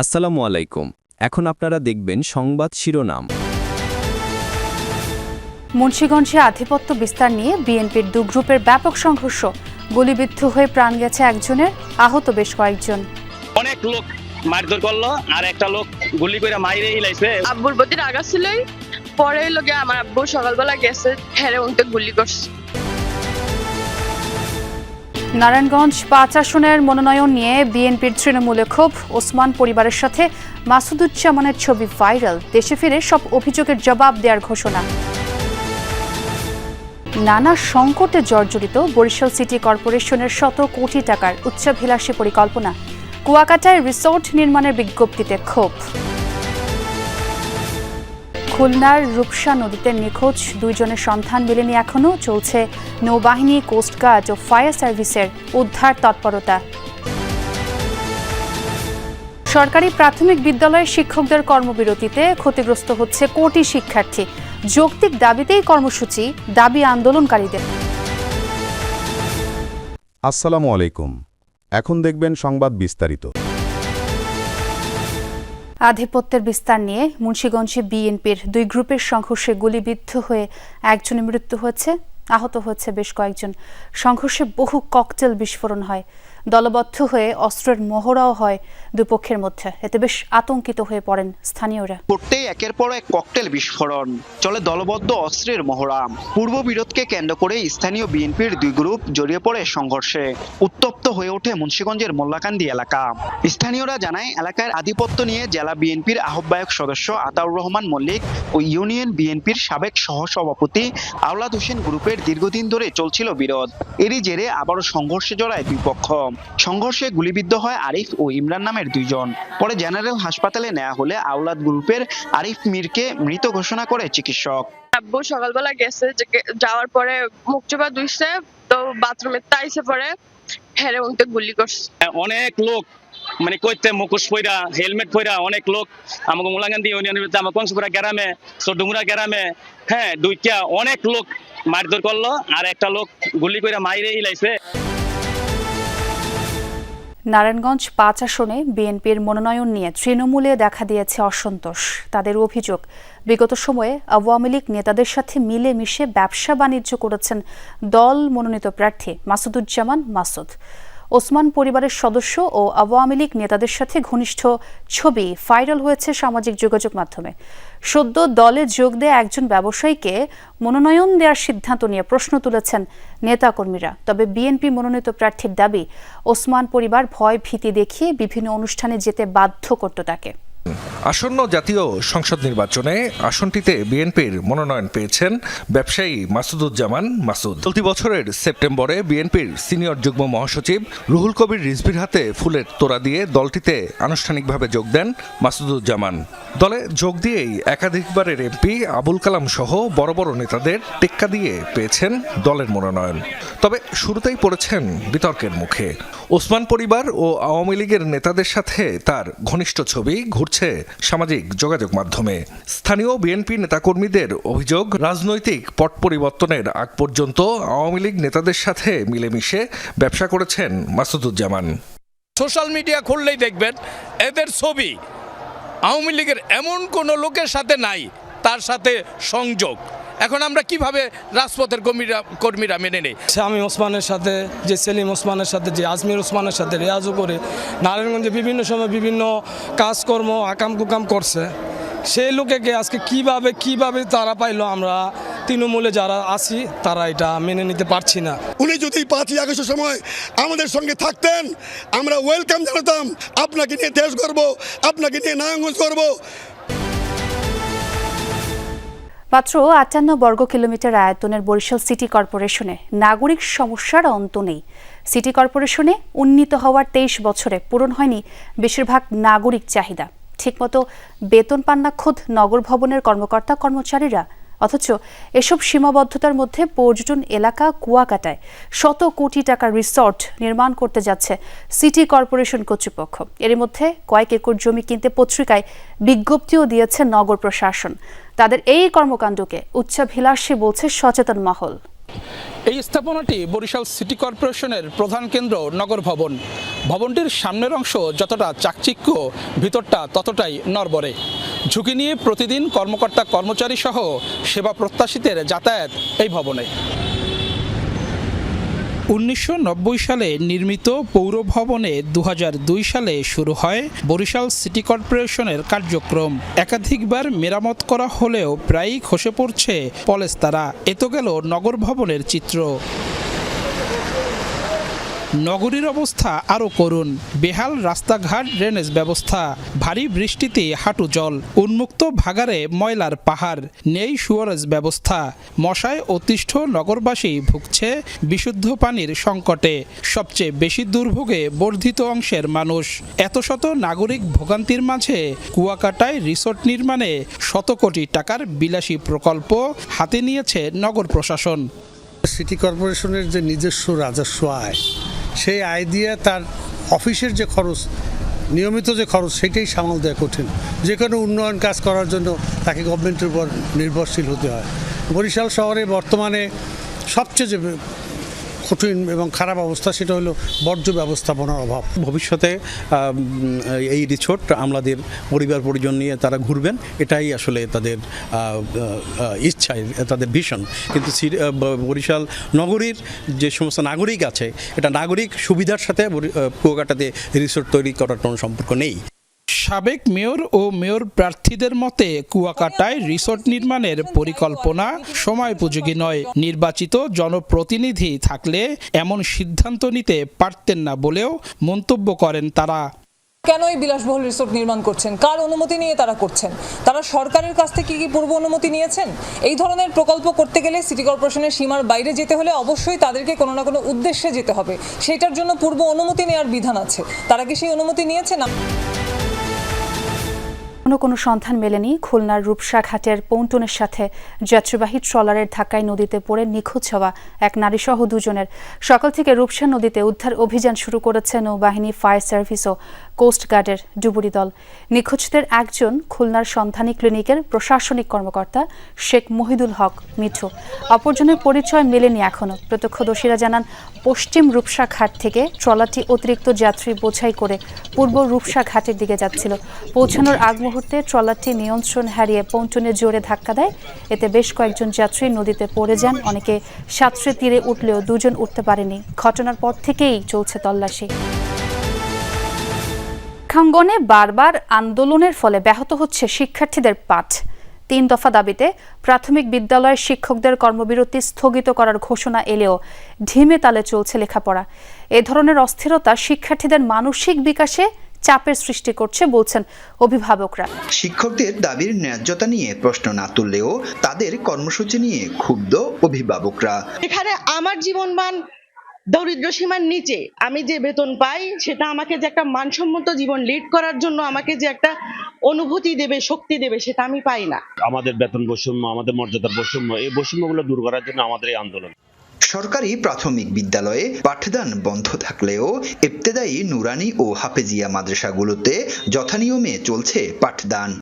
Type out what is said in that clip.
আসসালামু আলাইকুম। এখন আপনারা দেখবেন সংবাদ শিরোনাম। মুন্সিগঞ্জে আধিপত্য বিস্তার নিয়ে বিএনপির দু গ্রুপের ব্যাপক সংঘর্ষ, গুলিবিদ্ধ হয়ে প্রাণ গেছে একজনের, আহত বেশ কয়েকজন। অনেক লোক মারধর করলো আর একটা লোক গুলি করে মাইরে হিলাইছে। আব্বুর প্রতি রাগা ছিলই, পরে লোকে আমার আব্বু সকালবেলা গেছে হেরে উনতে গুলি করছে। নারায়ণগঞ্জ ৫ আসনের মনোনয়ন নিয়ে বিএনপির তৃণমূলে ক্ষোভ, ওসমান পরিবারের সাথে মাসুদুজ্জামানের ছবি ভাইরাল, দেশে ফিরে সব অভিযোগের জবাব দেওয়ার ঘোষণা। নানা সংকটে জর্জরিত বরিশাল সিটি কর্পোরেশনের শত কোটি টাকার উচ্চাভিলাষী পরিকল্পনা, কুয়াকাটায় রিসোর্ট নির্মাণের বিজ্ঞপ্তিতে ক্ষোভ। খুলনার রূপসা নদীতে নিখোঁজ দুইজনের সন্ধান মেলেনি এখনও, চলছে নৌবাহিনী, কোস্টগার্ড ও ফায়ার সার্ভিসের উদ্ধার তৎপরতা। সরকারি প্রাথমিক বিদ্যালয়ের শিক্ষকদের কর্মবিরতিতে ক্ষতিগ্রস্ত হচ্ছে কোটি শিক্ষার্থী, যৌক্তিক দাবিতেই কর্মসূচি, দাবি আন্দোলনকারীদের। আসসালামু আলাইকুম। এখন দেখবেন সংবাদ বিস্তারিত। আধিপত্যের বিস্তার নিয়ে মুন্সিগঞ্জে বিএনপির দুই গ্রুপের সংঘর্ষে গুলিবিদ্ধ হয়ে একজনের মৃত্যু হয়েছে, আহত হয়েছে বেশ কয়েকজন। সংঘর্ষে বহু ককটেল বিস্ফোরণ হয়, দলবদ্ধ হয়ে অস্ত্রের মহড়াও হয় দুই পক্ষের মধ্যে। এতে বেশ আতঙ্কিত হয়ে পড়েন স্থানীয়রা। করতেই একের পর এক ককটেল বিস্ফোরণ, চলে দলবদ্ধ অস্ত্রের মহড়া। পূর্ব বিরোধকে কেন্দ্র করে স্থানীয় বিএনপির দুই গ্রুপ জড়িয়ে পড়ে সংঘর্ষে। উত্তপ্ত হয়ে ওঠে মুন্সিগঞ্জের মোল্লাকান্দি এলাকা। স্থানীয়রা জানায়, এলাকার আধিপত্য নিয়ে জেলা বিএনপির আহ্বায়ক সদস্য আতাউর রহমান মল্লিক ও ইউনিয়ন বিএনপির সাবেক সহসভাপতি আওলাদ হোসেন গ্রুপের দীর্ঘদিন ধরে চলছিল বিরোধ। এরই জেরে আবারও সংঘর্ষে জড়ায় দুই পক্ষ। সংঘর্ষে গুলিবিদ্ধ হয় আরিফ ও ইমরান নামের দুইজন। পরে জেনারেল হাসপাতালে নেওয়া হলে আওলাদ গ্রুপের আরিফ মিরকে মৃত ঘোষণা করে চিকিৎসক। আব্বু সকালবেলা গেছে, যাওয়ার পরে মুখ চোপা ধুইছে, তো বাথরুমে তাইছে, পরে হেরে উনতে গুলি করছে। অনেক লোক মানে কইতে মুখোশ পইরা হেলমেট পইরা অনেক লোক আমাকে মোলাকান্দি ইউনিয়নের ভিতরে আমার কংসপুরা গ্রামে চৌডুমুরা গ্রামে দুইটা অনেক লোক মারধর করলো আর একটা লোক গুলি করে মাইরে হিলাইছে। নারায়ণগঞ্জ ৫ আসনে বিএনপির মনোনয়ন নিয়ে তৃণমূলে দেখা দিয়েছে অসন্তোষ। তাদের অভিযোগ, বিগত সময়ে আওয়ামী লীগ নেতাদের সাথে মিলেমিশে ব্যবসা বাণিজ্য করেছেন দল মনোনীত প্রার্থী মাসুদুজ্জামান মাসুদ। ওসমান পরিবারের সদস্য ও আওয়ামী লীগ নেতাদের সাথে ঘনিষ্ঠ ছবি ভাইরাল হয়েছে সামাজিক যোগাযোগ মাধ্যমে। সদ্য দলে যোগ দেয়া একজন ব্যবসায়ীকে মনোনয়ন দেওয়ার সিদ্ধান্ত নিয়ে প্রশ্ন তুলেছেন নেতাকর্মীরা। তবে বিএনপি মনোনীত প্রার্থীর দাবি, ওসমান পরিবার ভয় ভীতি দেখিয়ে বিভিন্ন অনুষ্ঠানে যেতে বাধ্য করত তাকে। আসন্ন জাতীয় সংসদ নির্বাচনে আসনটিতে বিএনপির মনোনয়ন পেয়েছেন ব্যবসায়ী মাসুদুজ্জামান মাসুদ। চলতি বছরের সেপ্টেম্বরে বিএনপির সিনিয়র যুগ্ম মহাসচিব রুহুল কবির রিজভির হাতে ফুলের তোড়া দিয়ে দলটিতে আনুষ্ঠানিকভাবে যোগ দেন মাসুদুজ্জামান। দলে যোগ দিয়েই একাধিকবারের এমপি আবুল কালাম সহ বড় বড় নেতাদের টেক্কা দিয়ে পেয়েছেন দলের মনোনয়ন। তবে শুরুতেই পড়েছেন বিতর্কের মুখে। ওসমান পরিবার ও আওয়ামী লীগের নেতাদের সাথে তার ঘনিষ্ঠ ছবি ঘুরছে সামাজিক যোগাযোগ মাধ্যমে। স্থানীয় বিএনপি নেতাকর্মীদের অভিযোগ, রাজনৈতিক পট পরিবর্তনের আগ পর্যন্ত আওয়ামী লীগ নেতাদের সাথে মিলেমিশে ব্যবসা করেছেন মাসুদুজ্জামান। সোশ্যাল মিডিয়া খুললেই দেখবেন এদের ছবি আওয়ামী লীগের এমন কোনো লোকের সাথে নাই তার সাথে সংযোগ। এখন আমরা কিভাবে রাজপথের কর্মীরা মেনে নেই? শামীম ওসমানের সাথে, যে সেলিম ওসমানের সাথে, যে আজমির ওসমানের সাথে রেয়াজও করে নারায়ণগঞ্জে বিভিন্ন সময় বিভিন্ন কাজকর্ম আকাম কুকাম করছে। সেই লোকেকে আজকে কিভাবে তারা পাইলো, আমরা তৃণমূলে যারা আছি তারা এটা মেনে নিতে পারছি না। উনি যদি 5ই আগস্টের সময় আমাদের সঙ্গে থাকতেন, আমরা ওয়েলকাম জানাতাম। আপনাকে নিয়ে দেশ গর্ব, আপনাকে নিয়ে নারায়ণগঞ্জ গর্ব। মাত্র 58 বর্গ কিলোমিটার আয়তনের বরিশাল সিটি কর্পোরেশনে নাগরিক সমস্যার অন্ত নেই। সিটি কর্পোরেশনে উন্নীত হওয়ার 23 বছরে পূরণ হয়নি বেশিরভাগ নাগরিক চাহিদা। ঠিকমতো বেতন পান না খোদ নগর ভবনের কর্মকর্তা কর্মচারীরা। অথচ এসব সীমাবদ্ধতার মধ্যে পর্যটন এলাকা কুয়াকাটায় শত কোটি টাকার রিসর্ট নির্মাণ করতে যাচ্ছে সিটি কর্পোরেশন কর্তৃপক্ষ। এর মধ্যে কয়েক একর জমি কিনতে পত্রিকায় বিজ্ঞপ্তিও দিয়েছে নগর প্রশাসন। তাদের এই কর্মকাণ্ডকে উচ্চাভিলাষী বলছে সচেতন মহল। এই স্থাপনাটি বরিশাল সিটি কর্পোরেশনের প্রধান কেন্দ্র নগর ভবন। ভবনটির সামনের অংশ যতটা চাকচিক্য, ভিতরটা ততটাই নড়বড়ে। ঝুঁকি নিয়ে প্রতিদিন কর্মকর্তা কর্মচারী সহ সেবা প্রত্যাশীদের যাতায়াত এই ভবনে। 1990 সালে নির্মিত পৌর ভবনে 2002 সালে শুরু হয় বরিশাল সিটি কর্পোরেশনের কার্যক্রম। একাধিকবার মেরামত করা হলেও প্রায়ই খসে পড়ছে পলেস্তারা। এ তো গেল নগর ভবনের চিত্র। নগরীর অবস্থা আরও করুন। বেহাল রাস্তাঘাট, ড্রেনেজ ব্যবস্থা, ভারী বৃষ্টিতে হাঁটু জল, উন্মুক্ত ভাগাড়ে ময়লার পাহাড়, নেই সুয়ারেজ ব্যবস্থা। মশায় অতিষ্ঠ নগরবাসী ভুগছে বিশুদ্ধ পানির সংকটে। সবচেয়ে বেশি দুর্ভোগে বর্ধিত অংশের মানুষ। এত শত নাগরিক ভোগান্তির মাঝে কুয়াকাটায় রিসোর্ট নির্মাণে শত কোটি টাকার বিলাসী প্রকল্প হাতে নিয়েছে নগর প্রশাসন। সিটি কর্পোরেশনের যে নিজস্ব রাজস্ব আয়, সেই আয় দিয়ে তার অফিসের যে খরচ, নিয়মিত যে খরচ, সেটাই সামাল দেওয়া কঠিন। যে কোনো উন্নয়ন কাজ করার জন্য তাকে গভর্নমেন্টের উপর নির্ভরশীল হতে হয়। বরিশাল শহরে বর্তমানে সবচেয়ে যে কঠিন এবং খারাপ অবস্থা, সেটা হলো বর্জ্য ব্যবস্থাপনার অভাব। ভবিষ্যতে এই রিসোর্ট আমাদের পরিবার পরিজন নিয়ে তারা ঘুরবেন, এটাই আসলে তাদের ইচ্ছা, তাদের ভিশন। কিন্তু বরিশাল নগরীর যে সমস্ত নাগরিক আছে, এটা নাগরিক সুবিধার সাথে কুয়াকাটাতে রিসোর্ট তৈরি করার কোনো সম্পর্ক নেই। সাবেক মেয়র ও মেয়র প্রার্থীদের মতে কুয়াকাটায় রিসোর্ট নির্মাণের পরিকল্পনা সময়োপযোগী নয়। নির্বাচিত জনপ্রতিনিধি থাকলে এমন সিদ্ধান্ত নিতে পারতেন না বলেও মন্তব্য করেন তারা। কেন এই বিলাসবহুল রিসোর্ট নির্মাণ করছেন? কার অনুমতি নিয়ে তারা করছেন? তারা সরকারের কাছ থেকে কি পূর্ব অনুমতি নিয়েছেন? এই ধরনের প্রকল্প করতে গেলে সিটি কর্পোরেশনের সীমার বাইরে যেতে হলে অবশ্যই তাদেরকে কোনো না কোনো উদ্দেশ্যে যেতে হবে। সেটার জন্য পূর্ব অনুমতি নেওয়ার বিধান আছে। তারা কি সেই অনুমতি নিয়েছেন? কোনো সন্ধান মেলেনি খুলনার রূপসা ঘাটের পৌন্টনের সাথে যাত্রীবাহী ট্রলারের ধাক্কায় নদীতে পড়ে নিখোঁজ হওয়া এক নারীসহ দুজনের। সকাল থেকে রূপসা নদীতে উদ্ধার অভিযান শুরু করেছে নৌবাহিনী, ফায়ার সার্ভিস ও কোস্টগার্ডের ডুবুরি দল। নিখোঁজদের একজন খুলনার সন্ধানী ক্লিনিকের প্রশাসনিক কর্মকর্তা শেখ মহিদুল হক মিঠু। অপরজনের পরিচয় মেলেনি এখনও। প্রত্যক্ষদর্শীরা জানান, পশ্চিম রূপসা ঘাট থেকে ট্রলারটি অতিরিক্ত যাত্রী বোঝাই করে পূর্ব রূপসা ঘাটের দিকে যাচ্ছিল। পৌঁছানোর আগ মুহূর্তে ট্রলারটি নিয়ন্ত্রণ হারিয়ে পৌন্টনে জোরে ধাক্কা দেয়। এতে বেশ কয়েকজন যাত্রী নদীতে পড়ে যান। অনেকে সাঁতরে তীরে উঠলেও দুজন উঠতে পারেনি। ঘটনার পর থেকেই চলছে তল্লাশি। শিক্ষাঙ্গনে বারবার আন্দোলনের ফলে ব্যাহত হচ্ছে শিক্ষার্থীদের পাঠ। 3 দফা দাবিতে প্রাথমিক বিদ্যালয়ের শিক্ষকদের কর্মবিরতি স্থগিত করার ঘোষণা এলেও ঢিমে তালে চলছে লেখাপড়া। এ ধরনের অস্থিরতা শিক্ষার্থীদের মানসিক বিকাশে চাপের সৃষ্টি করছে বলছেন অভিভাবকরা। শিক্ষকদের দাবির ন্যায্যতা নিয়ে প্রশ্ন না তুললেও তাদের কর্মসূচি নিয়ে ক্ষুব্ধ অভিভাবকরা। এখানে আমার জীবনমান দরিদ্র সীমার নিচে আমি যে বেতন পাই, সেটা আমাকে যে একটা মানসম্মত জীবন লিড করার জন্য আমাকে যে একটা অনুভূতি দেবে, শক্তি দেবে, সেটা আমি পাই না। আমাদের বেতন বৈষম্য, আমাদের মর্যাদার বৈষম্য, এই বৈষম্যগুলো দূর করার জন্য আমাদের এই আন্দোলন। সরকারি প্রাথমিক বিদ্যালয়ে পাঠদান বন্ধ থাকলেও ইবতেদায়ী, নুরানি ও হাফেজিয়া মাদ্রাসাগুলোতে যথানিয়মে চলছে পাঠদান।